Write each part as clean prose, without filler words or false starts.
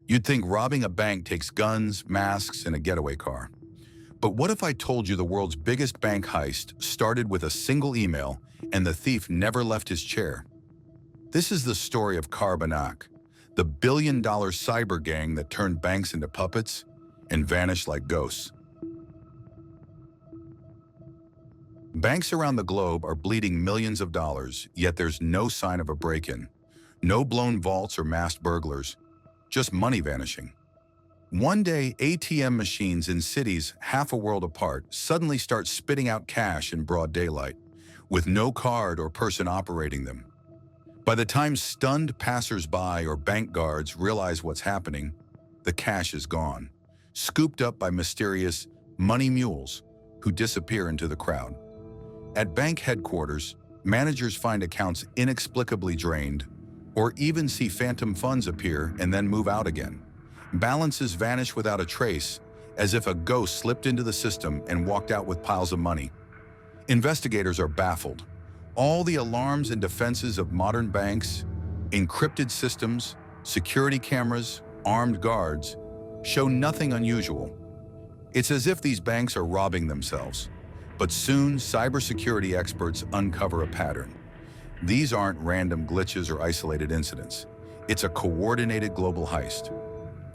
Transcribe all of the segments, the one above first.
You'd think robbing a bank takes guns, masks, and a getaway car. But what if I told you the world's biggest bank heist started with a single email and the thief never left his chair? This is the story of Carbanak, the billion-dollar cyber gang that turned banks into puppets and vanished like ghosts. Banks around the globe are bleeding millions of dollars, yet there's no sign of a break-in. No blown vaults or masked burglars, just money vanishing. One day, ATM machines in cities half a world apart suddenly start spitting out cash in broad daylight, with no card or person operating them. By the time stunned passers-by or bank guards realize what's happening, the cash is gone, scooped up by mysterious money mules who disappear into the crowd. At bank headquarters, managers find accounts inexplicably drained, or even see phantom funds appear and then move out again. Balances vanish without a trace, as if a ghost slipped into the system and walked out with piles of money. Investigators are baffled. All the alarms and defenses of modern banks, encrypted systems, security cameras, armed guards, show nothing unusual. It's as if these banks are robbing themselves. But soon, cybersecurity experts uncover a pattern. These aren't random glitches or isolated incidents. It's a coordinated global heist.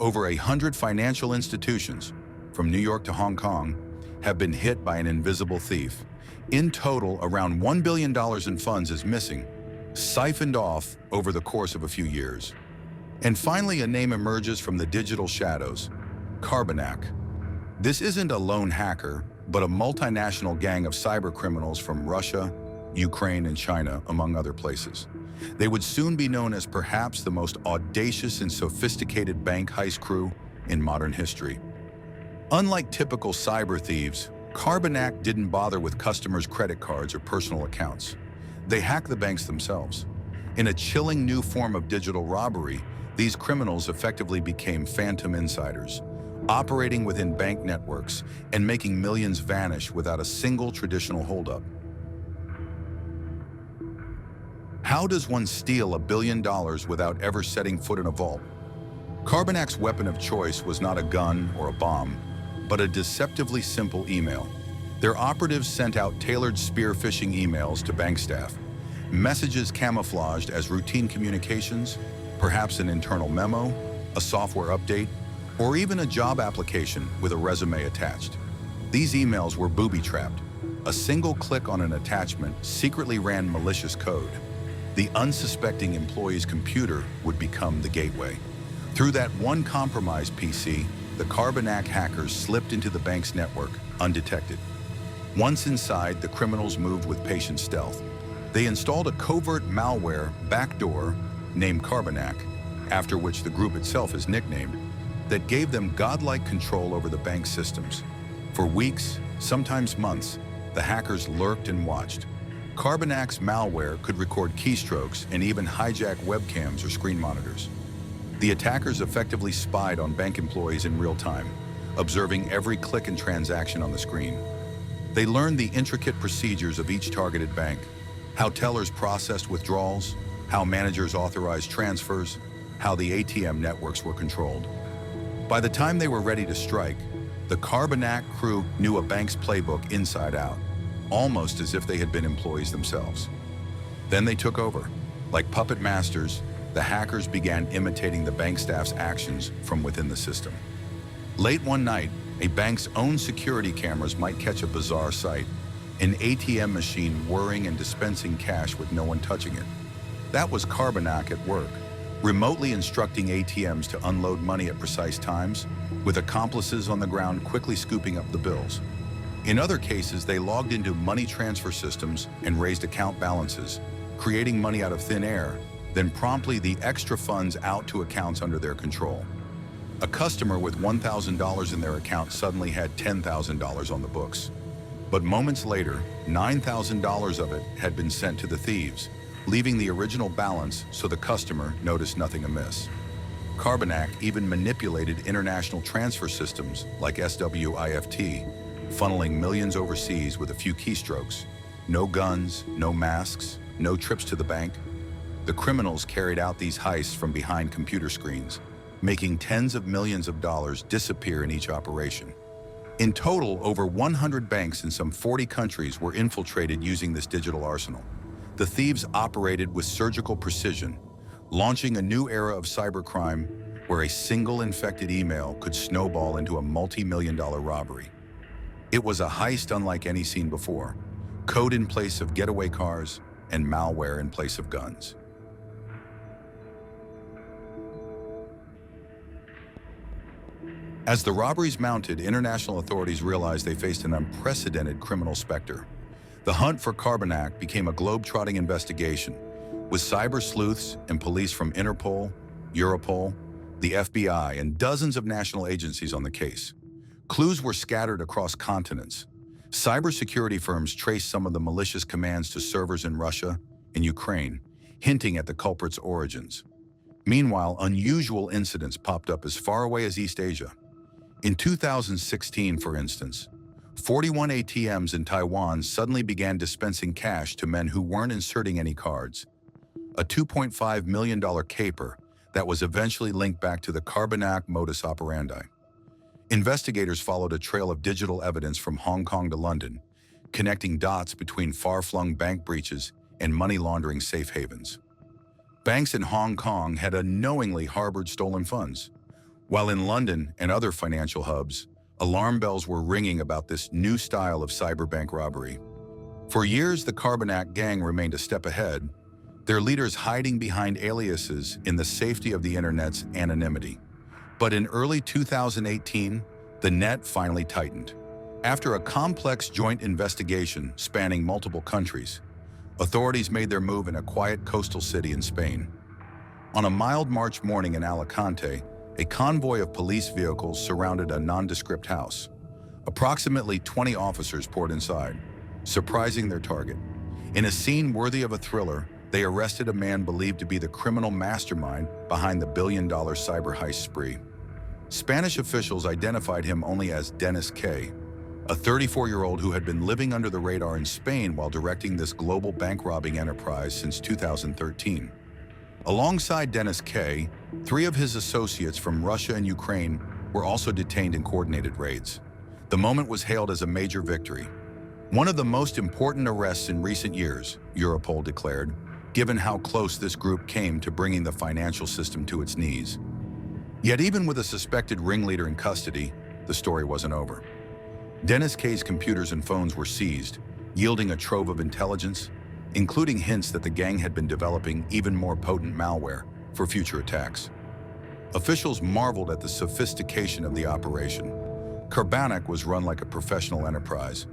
Over 100 financial institutions, from New York to Hong Kong, have been hit by an invisible thief. In total, around $1 billion in funds is missing, siphoned off over the course of a few years. And finally, a name emerges from the digital shadows: Carbanak. This isn't a lone hacker, but a multinational gang of cybercriminals from Russia, Ukraine, and China, among other places. They would soon be known as perhaps the most audacious and sophisticated bank heist crew in modern history. Unlike typical cyber thieves, Carbanak didn't bother with customers' credit cards or personal accounts. They hacked the banks themselves. In a chilling new form of digital robbery, these criminals effectively became phantom insiders, operating within bank networks and making millions vanish without a single traditional holdup. How does one steal $1 billion without ever setting foot in a vault? Carbanak's weapon of choice was not a gun or a bomb, but a deceptively simple email. Their operatives sent out tailored spear phishing emails to bank staff, messages camouflaged as routine communications, perhaps an internal memo, a software update, or even a job application with a resume attached. These emails were booby-trapped. A single click on an attachment secretly ran malicious code. The unsuspecting employee's computer would become the gateway. Through that one compromised PC, the Carbanak hackers slipped into the bank's network undetected. Once inside, the criminals moved with patient stealth. They installed a covert malware backdoor named Carbanak, after which the group itself is nicknamed, that gave them godlike control over the bank's systems. For weeks, sometimes months, the hackers lurked and watched. Carbanak's malware could record keystrokes and even hijack webcams or screen monitors. The attackers effectively spied on bank employees in real time, observing every click and transaction on the screen. They learned the intricate procedures of each targeted bank, how tellers processed withdrawals, how managers authorized transfers, how the ATM networks were controlled. By the time they were ready to strike, the Carbanak crew knew a bank's playbook inside out, almost as if they had been employees themselves. Then they took over. Like puppet masters, the hackers began imitating the bank staff's actions from within the system. Late one night, a bank's own security cameras might catch a bizarre sight: an ATM machine whirring and dispensing cash with no one touching it. That was Carbanak at work, remotely instructing ATMs to unload money at precise times, with accomplices on the ground quickly scooping up the bills. In other cases, they logged into money transfer systems and raised account balances, creating money out of thin air, then promptly the extra funds out to accounts under their control. A customer with $1,000 in their account suddenly had $10,000 on the books. But moments later, $9,000 of it had been sent to the thieves, leaving the original balance so the customer noticed nothing amiss. Carbanak even manipulated international transfer systems like SWIFT, funneling millions overseas with a few keystrokes. No guns, no masks, no trips to the bank. The criminals carried out these heists from behind computer screens, making tens of millions of dollars disappear in each operation. In total, over 100 banks in some 40 countries were infiltrated using this digital arsenal. The thieves operated with surgical precision, launching a new era of cybercrime where a single infected email could snowball into a multi-million-dollar robbery. It was a heist unlike any seen before, code in place of getaway cars and malware in place of guns. As the robberies mounted, international authorities realized they faced an unprecedented criminal specter. The hunt for Carbanak became a globe-trotting investigation, with cyber sleuths and police from Interpol, Europol, the FBI, and dozens of national agencies on the case. Clues were scattered across continents. Cybersecurity firms traced some of the malicious commands to servers in Russia and Ukraine, hinting at the culprit's origins. Meanwhile, unusual incidents popped up as far away as East Asia. In 2016, for instance, 41 ATMs in Taiwan suddenly began dispensing cash to men who weren't inserting any cards. A $2.5 million caper that was eventually linked back to the Carbanak modus operandi. Investigators followed a trail of digital evidence from Hong Kong to London, connecting dots between far-flung bank breaches and money laundering safe havens. Banks in Hong Kong had unknowingly harbored stolen funds, while in London and other financial hubs, alarm bells were ringing about this new style of cyberbank robbery. For years, the Carbanak gang remained a step ahead, their leaders hiding behind aliases in the safety of the internet's anonymity. But in early 2018, the net finally tightened. After a complex joint investigation spanning multiple countries, authorities made their move in a quiet coastal city in Spain. On a mild March morning in Alicante, a convoy of police vehicles surrounded a nondescript house. Approximately 20 officers poured inside, surprising their target. In a scene worthy of a thriller, they arrested a man believed to be the criminal mastermind behind the billion-dollar cyber heist spree. Spanish officials identified him only as Dennis K., a 34-year-old who had been living under the radar in Spain while directing this global bank-robbing enterprise since 2013. Alongside Dennis K., 3 of his associates from Russia and Ukraine were also detained in coordinated raids. The moment was hailed as a major victory. One of the most important arrests in recent years, Europol declared, given how close this group came to bringing the financial system to its knees. Yet even with a suspected ringleader in custody, the story wasn't over. Dennis K's computers and phones were seized, yielding a trove of intelligence, including hints that the gang had been developing even more potent malware for future attacks. Officials marveled at the sophistication of the operation. Carbanak was run like a professional enterprise,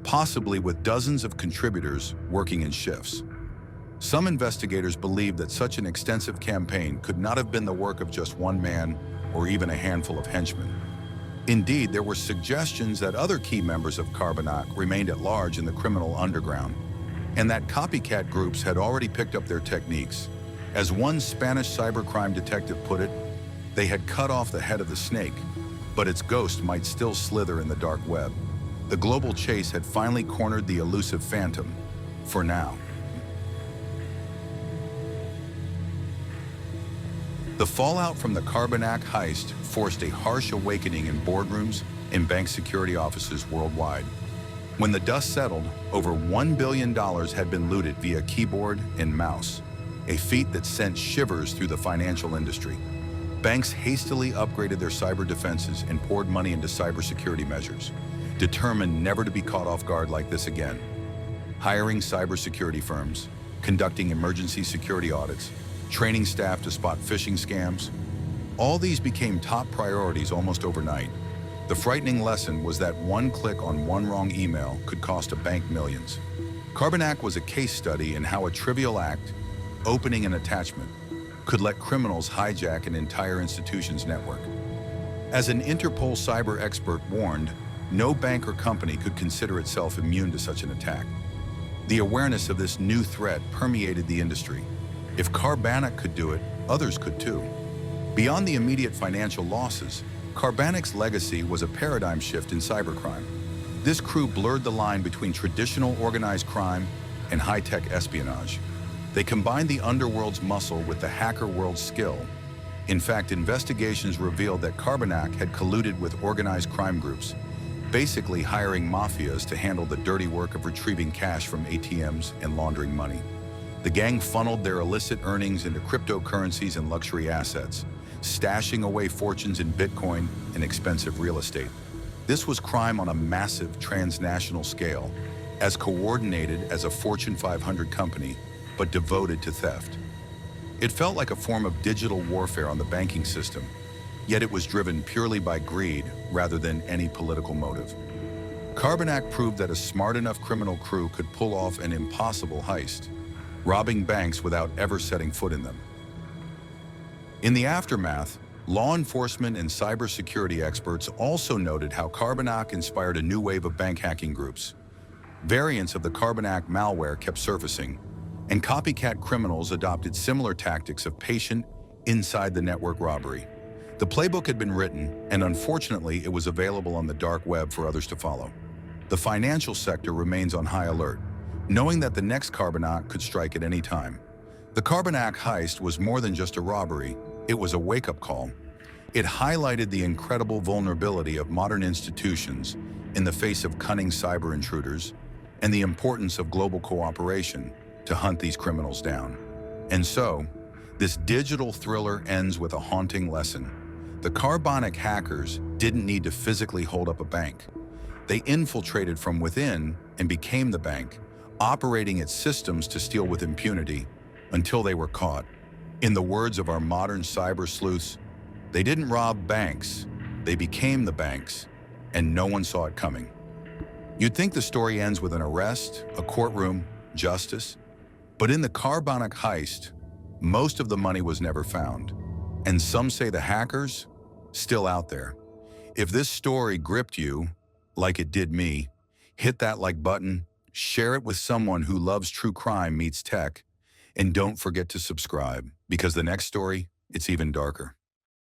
possibly with dozens of contributors working in shifts. Some investigators believe that such an extensive campaign could not have been the work of just one man or even a handful of henchmen. Indeed, there were suggestions that other key members of Carbanak remained at large in the criminal underground, and that copycat groups had already picked up their techniques. As one Spanish cybercrime detective put it, they had cut off the head of the snake, but its ghost might still slither in the dark web. The global chase had finally cornered the elusive phantom, for now. The fallout from the Carbanak heist forced a harsh awakening in boardrooms and bank security offices worldwide. When the dust settled, over $1 billion had been looted via keyboard and mouse, a feat that sent shivers through the financial industry. Banks hastily upgraded their cyber defenses and poured money into cybersecurity measures, determined never to be caught off guard like this again. Hiring cybersecurity firms, conducting emergency security audits, training staff to spot phishing scams. All these became top priorities almost overnight. The frightening lesson was that one click on one wrong email could cost a bank millions. Carbanak was a case study in how a trivial act, opening an attachment, could let criminals hijack an entire institution's network. As an Interpol cyber expert warned, no bank or company could consider itself immune to such an attack. The awareness of this new threat permeated the industry. If Carbanak could do it, others could too. Beyond the immediate financial losses, Carbanak's legacy was a paradigm shift in cybercrime. This crew blurred the line between traditional organized crime and high-tech espionage. They combined the underworld's muscle with the hacker world's skill, In fact, investigations revealed that Carbanak had colluded with organized crime groups, basically hiring mafias to handle the dirty work of retrieving cash from ATMs and laundering money. The gang funneled their illicit earnings into cryptocurrencies and luxury assets, stashing away fortunes in Bitcoin and expensive real estate. This was crime on a massive transnational scale, as coordinated as a Fortune 500 company, but devoted to theft. It felt like a form of digital warfare on the banking system, yet it was driven purely by greed rather than any political motive. Carbanak proved that a smart enough criminal crew could pull off an impossible heist, robbing banks without ever setting foot in them. In the aftermath, law enforcement and cybersecurity experts also noted how Carbanak inspired a new wave of bank hacking groups. Variants of the Carbanak malware kept surfacing, and copycat criminals adopted similar tactics of patient, inside-the-network robbery. The playbook had been written, and unfortunately, it was available on the dark web for others to follow. The financial sector remains on high alert, knowing that the next Carbanak could strike at any time. The Carbanak Heist was more than just a robbery, it was a wake-up call. It highlighted the incredible vulnerability of modern institutions in the face of cunning cyber intruders and the importance of global cooperation to hunt these criminals down. And so, this digital thriller ends with a haunting lesson. The Carbanak hackers didn't need to physically hold up a bank. They infiltrated from within and became the bank, operating its systems to steal with impunity until they were caught. In the words of our modern cyber sleuths, they didn't rob banks, they became the banks, and no one saw it coming. You'd think the story ends with an arrest, a courtroom, justice, but in the Carbanak Heist, most of the money was never found, and some say the hackers still out there. If this story gripped you, like it did me, hit that like button, share it with someone who loves true crime meets tech, and don't forget to subscribe, because the next story, it's even darker.